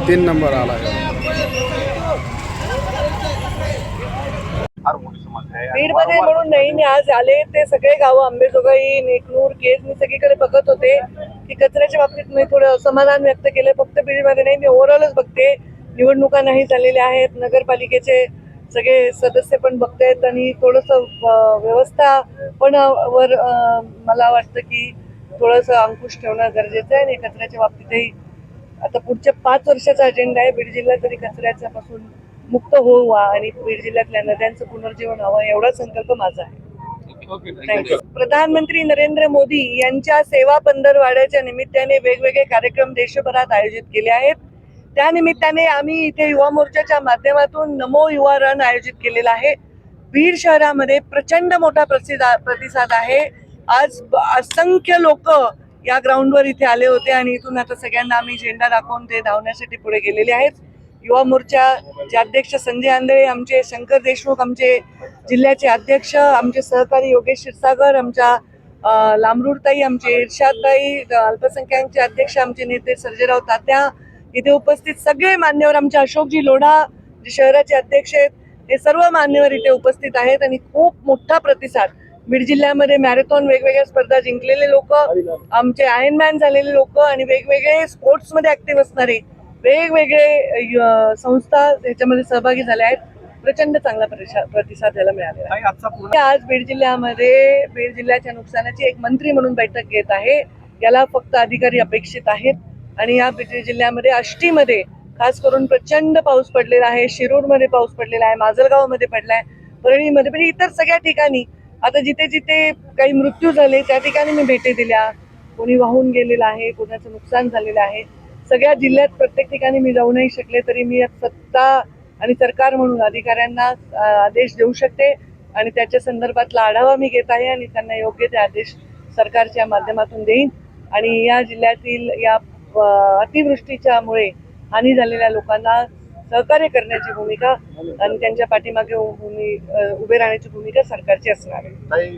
तीन नंबर आला है। बीड मध्ये म्हणून नाही, मी आज आले ते सगळे गाव अंबेजोगाई, नेकनूर, केज मी सगळीकडे बघत होते की कचऱ्याच्या बाबतीत मी थोडं असमाधान व्यक्त केलं। फक्त बीड मध्ये नाही, मी ओव्हरऑलच बघते। निवडणुका नाही झालेल्या आहेत, नगरपालिकेचे सगळे सदस्य पण बघतायत आणि थोडस व्यवस्था पण वर मला वाटतं की थोडस अंकुश ठेवणं गरजेचं आहे। आणि कचऱ्याच्या बाबतीतही आता पुढच्या 5 वर्षाचा अजेंडा आहे। बीड जिल्हा तरी कचऱ्याच्या पासून मुक्त होऊ आणि बीड जिल्ह्यातल्या नद्यांचं पुनर्जीवन व्हावं एवढा संकल्प माझा आहे। प्रधानमंत्री नरेंद्र मोदी यांच्या सेवा पंधरवाड्याच्या निमित्ताने वेगवेगळे कार्यक्रम देशभरात आयोजित केले आहेत। त्या निमित्ताने आम्ही इथे युवा मोर्चाच्या माध्यमातून नमो युवा रन आयोजित केलेला आहे। बीड शहरामध्ये प्रचंड मोठा प्रतिसाद आहे। आज असंख्य लोक या ग्राउंडवर इथे आले होते आणि इथून आता सगळ्यांना आम्ही झेंडा दाखवून ते धावण्यासाठी पुढे गेलेले आहेत। युवा मोर्चाचे अध्यक्ष संजय आंधळे, आमचे शंकर देशमुख, आमचे जिल्ह्याचे अध्यक्ष, आमचे सहकारी योगेश क्षीरसागर, आमच्या लांबरूडताई, आमचे इर्शादताई, अल्पसंख्याकांचे अध्यक्ष आमचे नेते सर्जेराव तात्या, इथे उपस्थित सगळे मान्यवर, आमचे अशोकजी लोढा जे शहराचे अध्यक्ष आहेत, हे सर्व मान्यवर इथे उपस्थित आहेत। आणि खूप मोठा प्रतिसाद बीड जिल्ह्यामध्ये मॅरेथॉन वेगवेगळ्या स्पर्धा जिंकलेले लोक, आमचे आयर्नमॅन झालेले लोक आणि वेगवेगळे स्पोर्ट्स मध्ये ऍक्टिव्ह असणारे वेगवेगळे संस्था याच्यामध्ये सहभागी झाल्या आहेत। प्रचंड चांगला प्रतिसाद याला मिळालेला आहे। आज बीड जिल्ह्यामध्ये बीड जिल्ह्याच्या नुकसानाची एक मंत्री म्हणून बैठक घेत आहे। याला फक्त अधिकारी अपेक्षित आहेत। आणि या बीड जिल्ह्यामध्ये आष्टीमध्ये खास करून प्रचंड पाऊस पडलेला आहे, शिरूरमध्ये पाऊस पडलेला आहे, माजलगावमध्ये पडलाय, परळीमध्ये, पण इतर सगळ्या ठिकाणी आता जिथे जिथे काही मृत्यू झाले त्या ठिकाणी मी भेटी दिल्या। कोणी वाहून गेलेलं आहे, कोणाचं नुकसान झालेलं आहे। सगळ्या जिल्ह्यात प्रत्येक ठिकाणी मी जाऊ नाही शकले तरी मी सत्ता आणि सरकार म्हणून अधिकाऱ्यांना आदेश देऊ शकते आणि त्याच्या संदर्भातला आढावा मी घेत आहे आणि त्यांना योग्य ते आदेश सरकारच्या माध्यमातून देईन। आणि या जिल्ह्यातील या अतिवृष्टीच्यामुळे हानी झालेल्या लोकांना सहकार्य करण्याची भूमिका आणि त्यांच्या पाठीमागे उभे राहण्याची भूमिका सरकारची असणार आहे।